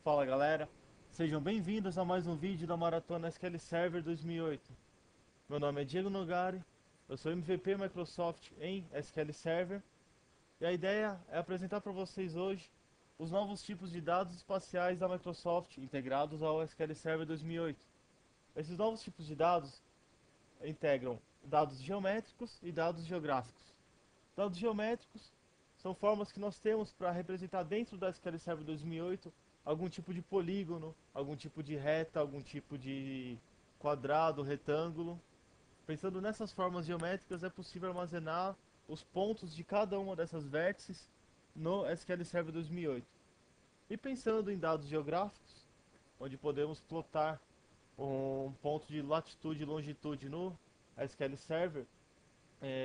Fala galera, sejam bem-vindos a mais um vídeo da Maratona SQL Server 2008. Meu nome é Diego Nogari, eu sou MVP Microsoft em SQL Server e a ideia é apresentar para vocês hoje os novos tipos de dados espaciais da Microsoft integrados ao SQL Server 2008. Esses novos tipos de dados integram dados geométricos e dados geográficos. Dados geométricos são formas que nós temos para representar dentro da SQL Server 2008 algum tipo de polígono, algum tipo de reta, algum tipo de quadrado, retângulo. Pensando nessas formas geométricas, é possível armazenar os pontos de cada uma dessas vértices no SQL Server 2008. E pensando em dados geográficos, onde podemos plotar um ponto de latitude e longitude no SQL Server,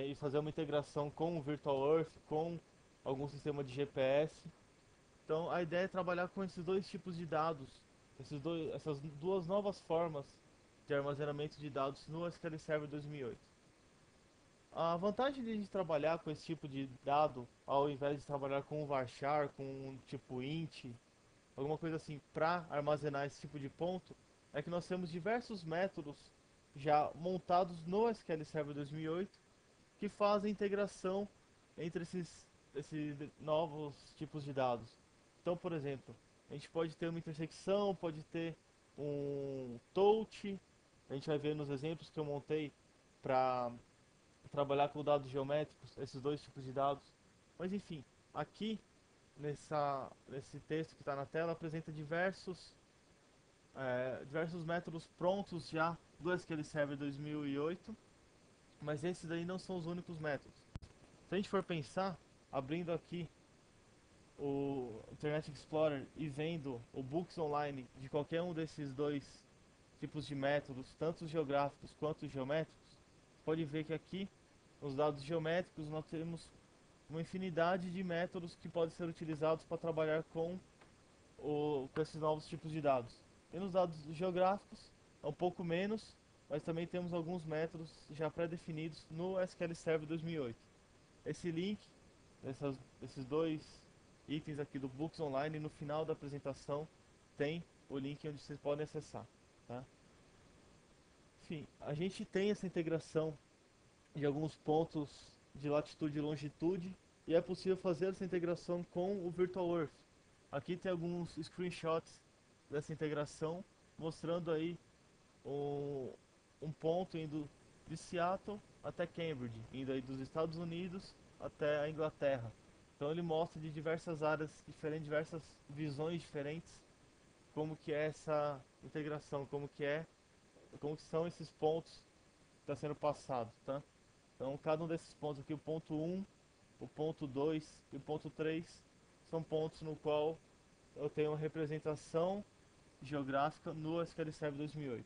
e fazer uma integração com o Virtual Earth, com algum sistema de GPS. Então a ideia é trabalhar com esses dois tipos de dados, essas duas novas formas de armazenamento de dados no SQL Server 2008. A vantagem de a gente trabalhar com esse tipo de dado, ao invés de trabalhar com o varchar, com um tipo int, alguma coisa assim, para armazenar esse tipo de ponto, é que nós temos diversos métodos já montados no SQL Server 2008 que fazem integração entre esses novos tipos de dados. Então, por exemplo, a gente pode ter uma intersecção, pode ter um touch, a gente vai ver nos exemplos que eu montei para trabalhar com dados geométricos, esses dois tipos de dados. Mas enfim, aqui nesse texto que está na tela apresenta diversos métodos prontos já do SQL Server 2008, mas esses daí não são os únicos métodos. Se a gente for pensar, abrindo aqui o Internet Explorer e vendo o Books Online de qualquer um desses dois tipos de métodos, tanto os geográficos quanto os geométricos, pode ver que aqui, nos dados geométricos, nós temos uma infinidade de métodos que podem ser utilizados para trabalhar com esses novos tipos de dados. E nos dados geográficos, é um pouco menos, mas também temos alguns métodos já pré-definidos no SQL Server 2008. Esse link, esses dois itens aqui do Books Online, no final da apresentação tem o link onde vocês podem acessar. Tá? Enfim, a gente tem essa integração de alguns pontos de latitude e longitude e é possível fazer essa integração com o Virtual Earth. Aqui tem alguns screenshots dessa integração mostrando aí um, um ponto indo de Seattle até Cambridge, indo aí dos Estados Unidos até a Inglaterra. Então ele mostra de diversas áreas diferentes, diversas visões diferentes, como que é essa integração, como que são esses pontos que está sendo passado, tá? Então cada um desses pontos aqui, o ponto 1, o ponto 2 e o ponto 3, são pontos no qual eu tenho uma representação geográfica no SQL Server 2008.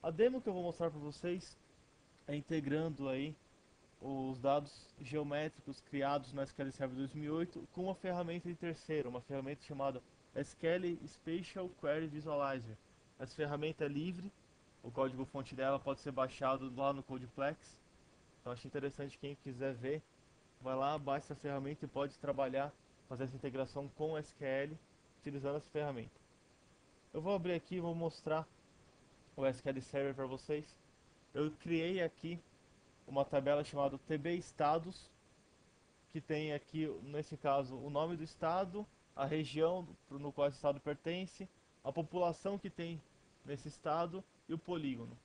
A demo que eu vou mostrar para vocês é integrando aí os dados geométricos criados no SQL Server 2008 com uma ferramenta de terceiro, uma ferramenta chamada SQL Spatial Query Visualizer. Essa ferramenta é livre, o código-fonte dela pode ser baixado lá no Codeplex. Então acho interessante quem quiser ver, vai lá, baixa essa ferramenta e pode trabalhar, fazer essa integração com o SQL utilizando essa ferramenta. Eu vou abrir aqui e vou mostrar o SQL Server para vocês. Eu criei aqui uma tabela chamada TB Estados, que tem aqui, nesse caso, o nome do estado, a região no qual esse estado pertence, a população que tem nesse estado e o polígono.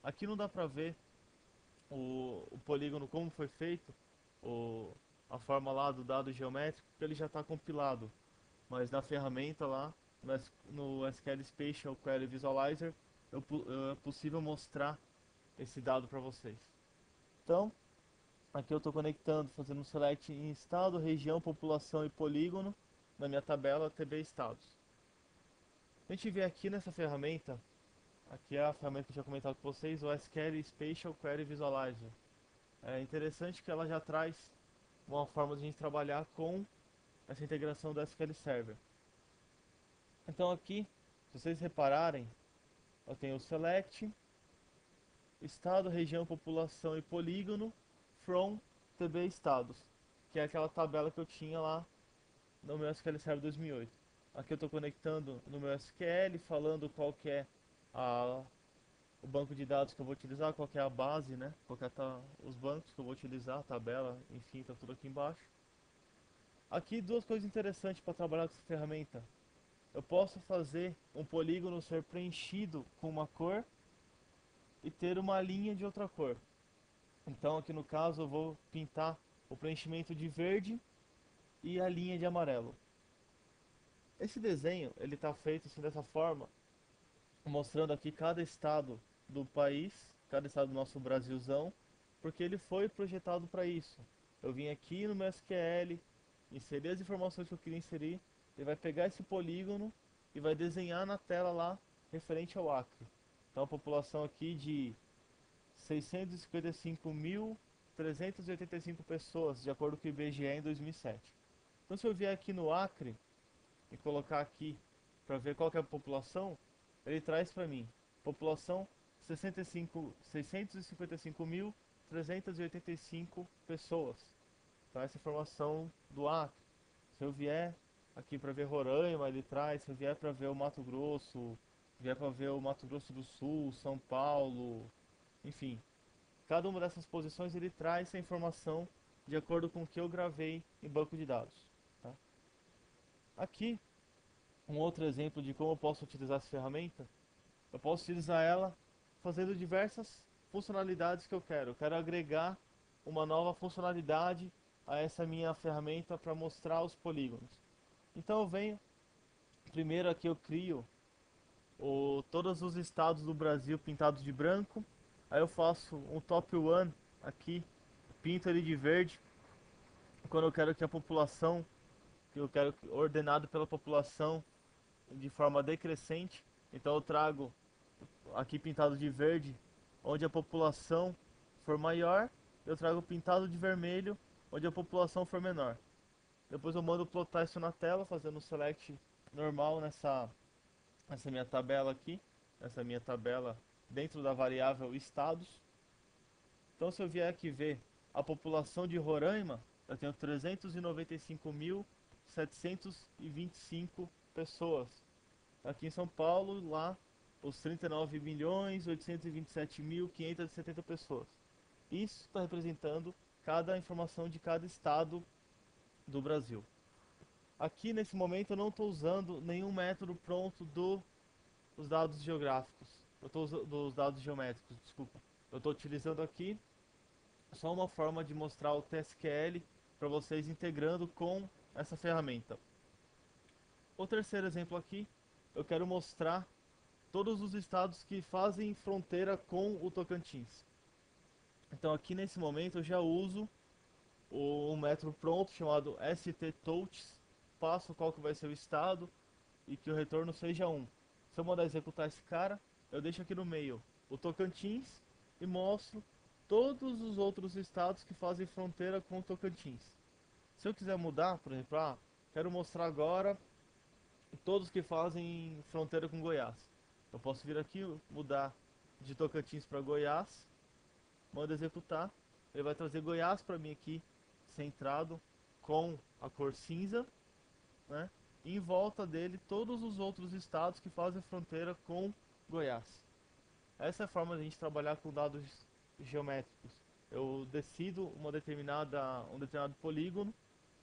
Aqui não dá para ver o polígono como foi feito, o, a forma lá do dado geométrico, porque ele já está compilado. Mas na ferramenta lá, no SQL Spatial Query Visualizer, é possível mostrar esse dado para vocês. Então, aqui eu estou conectando, fazendo um select em estado, região, população e polígono na minha tabela TB Estados. A gente vê aqui nessa ferramenta, aqui é a ferramenta que eu tinha comentado com vocês, o SQL Spatial Query Visualizer. É interessante que ela já traz uma forma de a gente trabalhar com essa integração do SQL Server. Então aqui, se vocês repararem, eu tenho o select, estado, região, população e polígono from TB estados, que é aquela tabela que eu tinha lá no meu SQL Server 2008. Aqui eu estou conectando no meu SQL, falando qual que é a, o banco de dados que eu vou utilizar, qual que é a base, né? Qual que é os bancos que eu vou utilizar, a tabela, enfim, está tudo aqui embaixo. Aqui duas coisas interessantes para trabalhar com essa ferramenta. Eu posso fazer um polígono ser preenchido com uma cor e ter uma linha de outra cor. Então aqui no caso eu vou pintar o preenchimento de verde e a linha de amarelo. Esse desenho ele está feito assim, dessa forma, mostrando aqui cada estado do país, cada estado do nosso Brasilzão, porque ele foi projetado para isso. Eu vim aqui no meu SQL, inseri as informações que eu queria inserir, ele vai pegar esse polígono e vai desenhar na tela lá referente ao Acre. Então a população aqui de 655.385 pessoas, de acordo com o IBGE em 2007. Então se eu vier aqui no Acre e colocar aqui para ver qual que é a população, ele traz para mim população 655.385 pessoas. Então essa informação do Acre. Se eu vier aqui para ver Roraima, ele traz. Se eu vier para ver o Mato Grosso, vier para ver o Mato Grosso do Sul, São Paulo, enfim, cada uma dessas posições ele traz essa informação de acordo com o que eu gravei em banco de dados. Tá? Aqui, um outro exemplo de como eu posso utilizar essa ferramenta. Eu posso utilizar ela fazendo diversas funcionalidades que eu quero. Eu quero agregar uma nova funcionalidade a essa minha ferramenta para mostrar os polígonos. Então eu venho, primeiro aqui eu crio todos os estados do Brasil pintados de branco. Aí eu faço um top 1 aqui, pinto ele de verde. Quando eu quero que a população, que eu quero ordenado pela população de forma decrescente, então eu trago aqui pintado de verde, onde a população for maior, eu trago pintado de vermelho, onde a população for menor. Depois eu mando plotar isso na tela, fazendo um select normal nessa minha tabela aqui, nessa minha tabela dentro da variável estados. Então se eu vier aqui ver a população de Roraima, eu tenho 395.725 pessoas. Aqui em São Paulo, lá, os 39.827.570 pessoas. Isso está representando cada informação de cada estado do Brasil. Aqui nesse momento eu não estou usando nenhum método pronto dos dados geográficos, dos dados geométricos, desculpa. Eu estou utilizando aqui só uma forma de mostrar o TSQL para vocês integrando com essa ferramenta. O terceiro exemplo aqui, eu quero mostrar todos os estados que fazem fronteira com o Tocantins. Então aqui nesse momento eu já uso um método pronto chamado STTouch, passo qual que vai ser o estado e que o retorno seja 1. Se eu mandar executar esse cara, eu deixo aqui no meio o Tocantins e mostro todos os outros estados que fazem fronteira com o Tocantins. Se eu quiser mudar, por exemplo, quero mostrar agora todos que fazem fronteira com Goiás. Eu posso vir aqui, mudar de Tocantins para Goiás, mando executar, ele vai trazer Goiás para mim aqui, centrado com a cor cinza, né? E em volta dele todos os outros estados que fazem fronteira com Goiás. Essa é a forma de a gente trabalhar com dados geométricos. Eu decido um determinado polígono,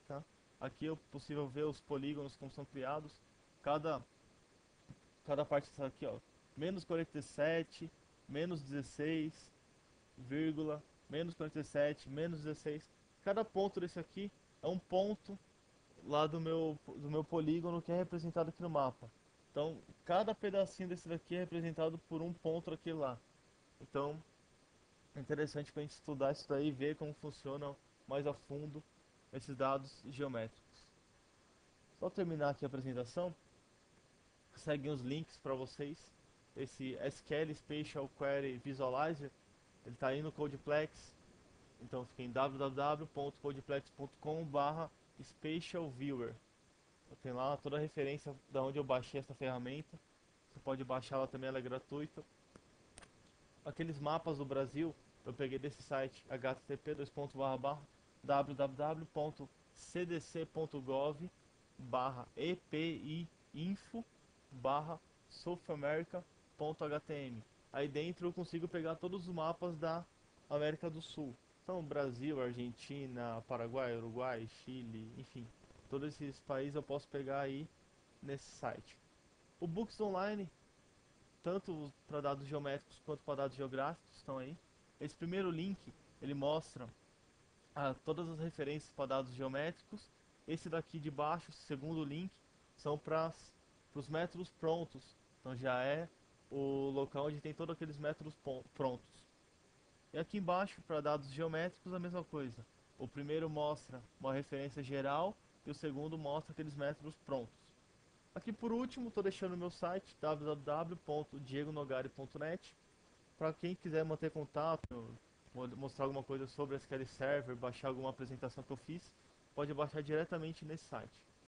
tá? Aqui é possível ver os polígonos como são criados. Cada parte está aqui, ó, menos 47, menos 16, vírgula, menos 47, menos 16. Cada ponto desse aqui é um ponto lá do meu polígono que é representado aqui no mapa. Então, cada pedacinho desse daqui é representado por um ponto aqui lá. Então, é interessante para a gente estudar isso daí e ver como funciona mais a fundo esses dados geométricos. Só terminar aqui a apresentação, seguem os links para vocês. Esse SQL Spatial Query Visualizer, ele está aí no Codeplex. Então fica em www.codeplex.com/spatialviewer. Tem lá toda a referência de onde eu baixei essa ferramenta. Você pode baixar ela também, ela é gratuita. Aqueles mapas do Brasil, eu peguei desse site http://www.cdc.gov/EPI info/south-america.htm. Aí dentro eu consigo pegar todos os mapas da América do Sul. Então, Brasil, Argentina, Paraguai, Uruguai, Chile, enfim, todos esses países eu posso pegar aí nesse site. O Books Online, tanto para dados geométricos quanto para dados geográficos, estão aí. Esse primeiro link, ele mostra todas as referências para dados geométricos. Esse daqui de baixo, esse segundo link, são para os métodos prontos. Então já é o local onde tem todos aqueles métodos prontos. E aqui embaixo, para dados geométricos, a mesma coisa. O primeiro mostra uma referência geral e o segundo mostra aqueles métodos prontos. Aqui por último, estou deixando o meu site www.diegonogari.net para quem quiser manter contato, mostrar alguma coisa sobre SQL Server, baixar alguma apresentação que eu fiz, pode baixar diretamente nesse site.